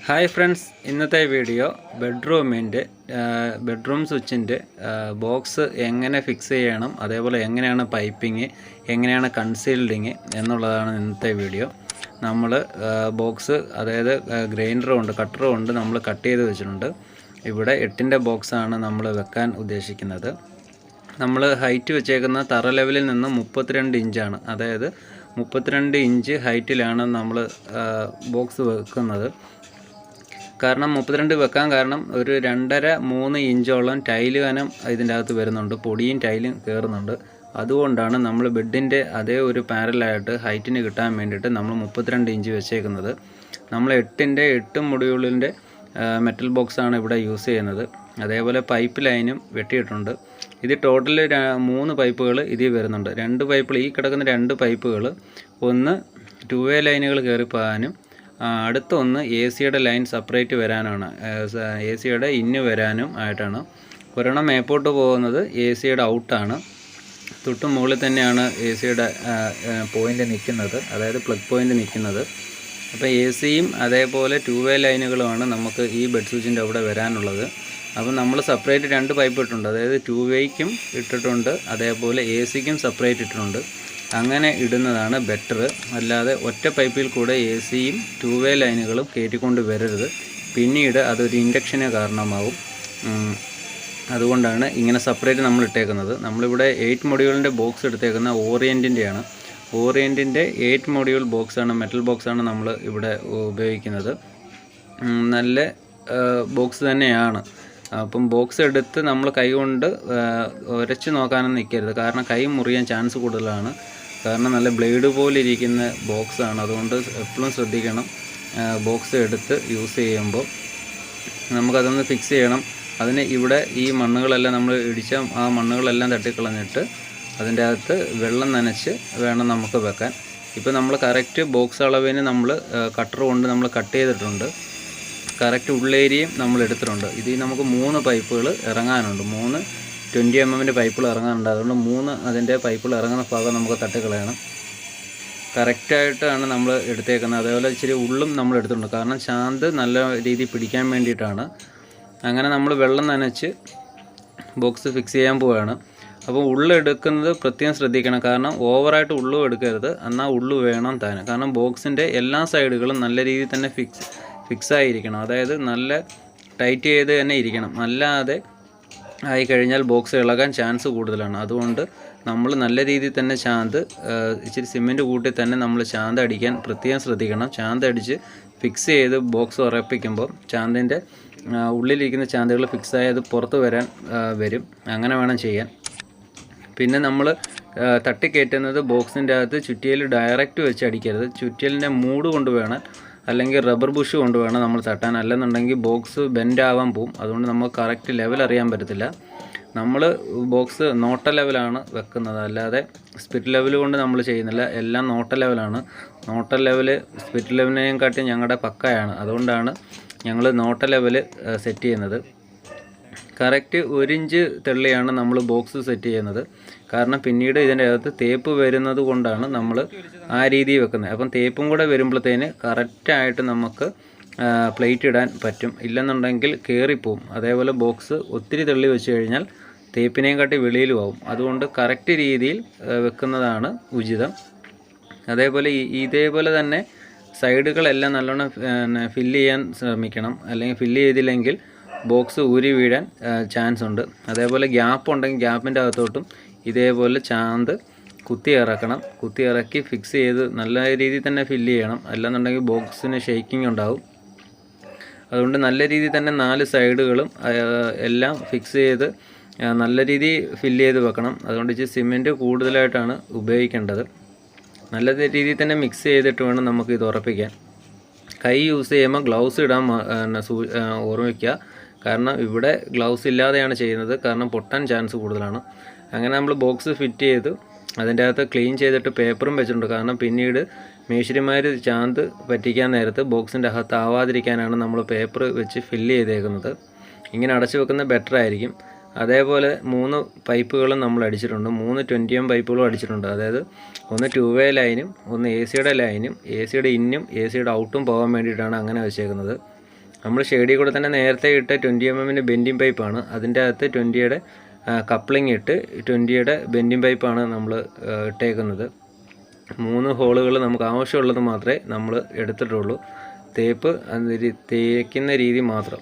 Hi friends, ഇന്നത്തെ video bedroom സ്വിച്ചിൻ്റെ box എങ്ങനെ fix ചെയ്യണം, അതേപോലെ എങ്ങനെയാണ് പൈപ്പിങ്, എങ്ങനെയാണ് കൺസീൽഡിങ് എന്നുള്ളതാണ് ഇന്നത്തെ വീഡിയോ. നമ്മൾ ബോക്സ്, അതായത് ഗ്രൈൻഡറും ഉണ്ട് കട്ടറും ഉണ്ട്, നമ്മൾ കട്ട് ചെയ്ത് വെച്ചിട്ടുണ്ട്. ഇവിടെ 8-ൻ്റെ ബോക്സാണ് നമ്മൾ വെക്കാൻ ഉദ്ദേശിക്കുന്നത്. നമ്മൾ ഹൈറ്റ് വെച്ചേക്കുന്ന തറ ലെവലിൽ നിന്ന് 32 ഇഞ്ചാണ്, അതായത് 32 ഇഞ്ച് ഹൈറ്റിലാണ് നമ്മൾ ബോക്സ് വെക്കുന്നത്. കാരണം 32 വെക്കാൻ കാരണം ഒരു 2.5-3 ഇഞ്ചോളം ടൈല് കനം ഇതിൻ്റെ അകത്ത് വരുന്നുണ്ട്, പൊടിയും ടൈലും കയറുന്നുണ്ട്. അതുകൊണ്ടാണ് നമ്മൾ ബെഡിൻ്റെ അതേ ഒരു പാരലായിട്ട് ഹൈറ്റിന് കിട്ടാൻ വേണ്ടിയിട്ട് നമ്മൾ 32 ഇഞ്ച് വെച്ചേക്കുന്നത്. നമ്മൾ 8 മൊഡ്യൂളിൻ്റെ മെറ്റൽ ബോക്സാണ് ഇവിടെ യൂസ് ചെയ്യുന്നത്. അതേപോലെ പൈപ്പ് ലൈനും വെട്ടിയിട്ടുണ്ട്. ഇത് ടോട്ടൽ 3 പൈപ്പുകൾ ഇതിൽ വരുന്നുണ്ട്. 2 പൈപ്പുകൾ, ഈ കിടക്കുന്ന 2 പൈപ്പുകൾ, ഒന്ന് 2-വേ ലൈനുകൾ കയറി പോകാനും അടുത്ത ഒന്ന് AC-യുടെ ലൈൻ സെപ്പറേറ്റ് വരാനാണ്, AC-യുടെ ഇന്ന് വരാനും ആയിട്ടാണ്. ഒരെണ്ണം മേപ്പോട്ട് പോകുന്നത് AC-യുടെ ഔട്ടാണ്. തൊട്ട് മുകളിൽ തന്നെയാണ് AC-യുടെ പോയിൻ്റ് നിൽക്കുന്നത്, അതായത് പ്ലഗ് പോയിൻ്റ് നിൽക്കുന്നത്. അപ്പോൾ AC-യും അതേപോലെ 2-വേ ലൈനുകളുമാണ് നമുക്ക് ഈ ബെഡ് സ്വിച്ചിൻ്റെ അവിടെ വരാനുള്ളത്. അപ്പോൾ നമ്മൾ സെപ്പറേറ്റ് 2 പൈപ്പ് ഇട്ടിട്ടുണ്ട്, അതായത് 2-വേക്കും ഇട്ടിട്ടുണ്ട്, അതേപോലെ AC-ക്കും സെപ്പറേറ്റ് ഇട്ടിട്ടുണ്ട്. അങ്ങനെ ഇടുന്നതാണ് ബെറ്റർ. അല്ലാതെ ഒറ്റ പൈപ്പിൽ കൂടെ AC-യും 2-വേ ലൈനുകളും കയറ്റിക്കൊണ്ട് വരരുത്, പിന്നീട് അതൊരു ഇൻഡക്ഷന് കാരണമാകും. അതുകൊണ്ടാണ് ഇങ്ങനെ സെപ്പറേറ്റ് നമ്മൾ ഇട്ടേക്കുന്നത്. നമ്മളിവിടെ 8 മൊഡ്യൂളിൻ്റെ ബോക്സ് എടുത്തേക്കുന്ന ഓറിയൻറ്റിൻ്റെയാണ്. ഓറിയൻറ്റിൻ്റെ 8 മൊഡ്യൂൾ ബോക്സാണ്, മെറ്റൽ ബോക്സാണ് നമ്മൾ ഇവിടെ ഉപയോഗിക്കുന്നത്. നല്ല ബോക്സ് തന്നെയാണ്. അപ്പം ബോക്സ് എടുത്ത് നമ്മൾ കൈ കൊണ്ട് ഉരച്ച് നോക്കാനൊന്നും നിൽക്കരുത്, കാരണം കൈ മുറിയാൻ ചാൻസ് കൂടുതലാണ്. കാരണം നല്ല ബ്ലേഡ് പോലെ ഇരിക്കുന്ന ബോക്സാണ്, അതുകൊണ്ട് എപ്പോഴും ശ്രദ്ധിക്കണം. ബോക്സ് എടുത്ത് യൂസ് ചെയ്യുമ്പോൾ നമുക്കതൊന്ന് ഫിക്സ് ചെയ്യണം. അതിന് ഇവിടെ ഈ മണ്ണുകളെല്ലാം നമ്മൾ ഇടിച്ച ആ മണ്ണുകളെല്ലാം തട്ടിക്കളഞ്ഞിട്ട് അതിൻ്റെ അകത്ത് വെള്ളം നനച്ച് വേണം നമുക്ക് വെക്കാൻ. ഇപ്പോൾ നമ്മൾ കറക്റ്റ് ബോക്സ് അളവിന് നമ്മൾ കട്ടർ കൊണ്ട് നമ്മൾ കട്ട് ചെയ്തിട്ടുണ്ട്. കറക്റ്റ് ഉള്ളേരിയയും നമ്മൾ എടുത്തിട്ടുണ്ട്. ഇതിൽ നമുക്ക് 3 പൈപ്പുകൾ ഇറങ്ങാനുണ്ട്, 3 20 mm പൈപ്പുകൾ ഇറങ്ങാനുണ്ട്. അതുകൊണ്ട് 3 അതിൻ്റെ പൈപ്പുകൾ ഇറങ്ങുന്ന ഭാഗം നമുക്ക് തട്ടിക്കളയണം. കറക്റ്റായിട്ടാണ് നമ്മൾ എടുത്തേക്കുന്നത്. അതേപോലെ ഇച്ചിരി ഉള്ളും നമ്മൾ എടുത്തിട്ടുണ്ട്, കാരണം ശാന്ത് നല്ല രീതിയിൽ പിടിക്കാൻ വേണ്ടിയിട്ടാണ്. അങ്ങനെ നമ്മൾ വെള്ളം നനച്ച് ബോക്സ് ഫിക്സ് ചെയ്യാൻ പോവുകയാണ്. അപ്പോൾ ഉള്ളെടുക്കുന്നത് പ്രത്യേകം ശ്രദ്ധിക്കണം, കാരണം ഓവറായിട്ട് ഉള്ളും എടുക്കരുത്, എന്നാൽ ഉള്ളു വേണം താനും. കാരണം ബോക്സിൻ്റെ എല്ലാ സൈഡുകളും നല്ല രീതിയിൽ തന്നെ ഫിക്സായിരിക്കണം, അതായത് നല്ല ടൈറ്റ് ചെയ്ത് തന്നെ ഇരിക്കണം. അല്ലാതെ ആയിക്കഴിഞ്ഞാൽ ബോക്സ് ഇളകാൻ ചാൻസ് കൂടുതലാണ്. അതുകൊണ്ട് നമ്മൾ നല്ല രീതിയിൽ തന്നെ ഇച്ചിരി സിമെൻറ്റ് കൂട്ടി തന്നെ നമ്മൾ ചാന്ത് അടിക്കാൻ പ്രത്യേകം ശ്രദ്ധിക്കണം. ചാന്ത് അടിച്ച് ഫിക്സ് ചെയ്ത് ബോക്സ് ഉറപ്പിക്കുമ്പോൾ ചാന്തിൻ്റെ ഉള്ളിലിരിക്കുന്ന ചാന്തുകൾ ഫിക്സായി അത് പുറത്ത് വരും. അങ്ങനെ വേണം ചെയ്യാൻ. പിന്നെ നമ്മൾ തട്ടിക്കയറ്റുന്നത് ബോക്സിൻ്റെ അകത്ത് ചുറ്റിയിൽ ഡയറക്റ്റ് വെച്ച് അടിക്കരുത്. ചുറ്റിയലിൻ്റെ മൂട് കൊണ്ട് വേണം, അല്ലെങ്കിൽ റബ്ബർ ബുഷ് കൊണ്ട് വേണം നമ്മൾ തട്ടാൻ. അല്ലെന്നുണ്ടെങ്കിൽ ബോക്സ് ബെൻഡാവാൻ പോവും. അതുകൊണ്ട് നമുക്ക് കറക്റ്റ് ലെവൽ അറിയാൻ പറ്റത്തില്ല. നമ്മൾ ബോക്സ് നോട്ട ലെവലാണ് വെക്കുന്നത്, അല്ലാതെ സ്പിരിറ്റ് ലെവൽ കൊണ്ട് നമ്മൾ ചെയ്യുന്നില്ല. എല്ലാം നോട്ട ലെവലാണ്. നോട്ട ലെവൽ സ്പിരിറ്റ് ലെവലിനെയും കാട്ടി ഞങ്ങളുടെ പക്കയാണ്. അതുകൊണ്ടാണ് ഞങ്ങൾ നോട്ട ലെവൽ സെറ്റ് ചെയ്യുന്നത്. കറക്റ്റ് 1 ഇഞ്ച് തെള്ളിയാണ് നമ്മൾ ബോക്സ് സെറ്റ് ചെയ്യുന്നത്. കാരണം പിന്നീട് ഇതിൻ്റെ അകത്ത് തേപ്പ് വരുന്നത് കൊണ്ടാണ് നമ്മൾ ആ രീതിയിൽ വെക്കുന്നത്. അപ്പം തേപ്പും കൂടെ വരുമ്പോഴത്തേന് കറക്റ്റായിട്ട് നമുക്ക് പ്ലേറ്റ് ഇടാൻ പറ്റും. ഇല്ലെന്നുണ്ടെങ്കിൽ കയറിപ്പോവും. അതേപോലെ ബോക്സ് ഒത്തിരി തെള്ളി വെച്ച് കഴിഞ്ഞാൽ തേപ്പിനെയും കാട്ടി വെളിയിലും ആവും. അതുകൊണ്ട് കറക്റ്റ് രീതിയിൽ വെക്കുന്നതാണ് ഉചിതം. അതേപോലെ ഇതേപോലെ തന്നെ സൈഡുകളെല്ലാം നല്ലോണം ഫില്ല് ചെയ്യാൻ ശ്രമിക്കണം. അല്ലെങ്കിൽ ഫില്ല് ചെയ്തില്ലെങ്കിൽ ബോക്സ് ഊരി വീഴാൻ ചാൻസ് ഉണ്ട്. അതേപോലെ ഗ്യാപ്പ് ഉണ്ടെങ്കിൽ ഗ്യാപ്പിൻ്റെ അകത്തോട്ടും ഇതേപോലെ ചാന്ത് കുത്തി ഇറക്കി ഫിക്സ് ചെയ്ത് നല്ല രീതിയിൽ തന്നെ ഫില്ല് ചെയ്യണം. അല്ലെന്നുണ്ടെങ്കിൽ ബോക്സിന് ഷെയ്ക്കിംഗ് ഉണ്ടാവും. അതുകൊണ്ട് നല്ല രീതിയിൽ തന്നെ 4 സൈഡുകളും എല്ലാം ഫിക്സ് ചെയ്ത് നല്ല രീതിയിൽ ഫില്ല് ചെയ്ത് വെക്കണം. അതുകൊണ്ട് ഇച്ചിരി സിമെൻറ്റ് കൂടുതലായിട്ടാണ് ഉപയോഗിക്കേണ്ടത്. നല്ല രീതിയിൽ തന്നെ മിക്സ് ചെയ്തിട്ട് വേണം നമുക്ക് ഇത് ഉറപ്പിക്കാൻ. കൈ യൂസ് ചെയ്യുമ്പോൾ ഗ്ലൗസ് ഇടാൻ ഓർമ്മിക്കുക. കാരണം ഇവിടെ ഗ്ലൗസ് ഇല്ലാതെയാണ് ചെയ്യുന്നത്, കാരണം പൊട്ടാൻ ചാൻസ് കൂടുതലാണ്. അങ്ങനെ നമ്മൾ ബോക്സ് ഫിറ്റ് ചെയ്ത് അതിൻ്റെ അകത്ത് ക്ലീൻ ചെയ്തിട്ട് പേപ്പറും വെച്ചിട്ടുണ്ട്. കാരണം പിന്നീട് മേശരിമാർ ചാന്ത് പറ്റിക്കാൻ നേരത്ത് ബോക്സിൻ്റെ അകത്ത് ആവാതിരിക്കാനാണ് നമ്മൾ പേപ്പർ വെച്ച് ഫില്ല് ചെയ്തേക്കുന്നത്. ഇങ്ങനെ അടച്ചു വെക്കുന്നത് ബെറ്റർ ആയിരിക്കും. അതേപോലെ 3 പൈപ്പുകളും നമ്മൾ അടിച്ചിട്ടുണ്ട്. 3 20 mm പൈപ്പുകളും അടിച്ചിട്ടുണ്ട്. അതായത് ഒന്ന് 2-വേ ലൈനും, ഒന്ന് AC-യുടെ ലൈനും, AC-യുടെ ഇന്നും AC-യുടെ ഔട്ടും പോകാൻ വേണ്ടിയിട്ടാണ് അങ്ങനെ വെച്ചേക്കുന്നത്. നമ്മൾ ഷെയ്ഡിൽ കൂടെ തന്നെ നേരത്തെ ഇട്ട 20 mm ബെൻഡിങ് പൈപ്പാണ്. അതിൻ്റെ അകത്ത് 20യുടെ കപ്ലിംഗ് ഇട്ട് 20യുടെ ബെൻഡിങ് പൈപ്പാണ് നമ്മൾ ഇട്ടേക്കുന്നത്. 3 ഹോളുകൾ നമുക്ക് ആവശ്യമുള്ളത് മാത്രമേ നമ്മൾ എടുത്തിട്ടുള്ളൂ. തേക്കുന്ന രീതി മാത്രം.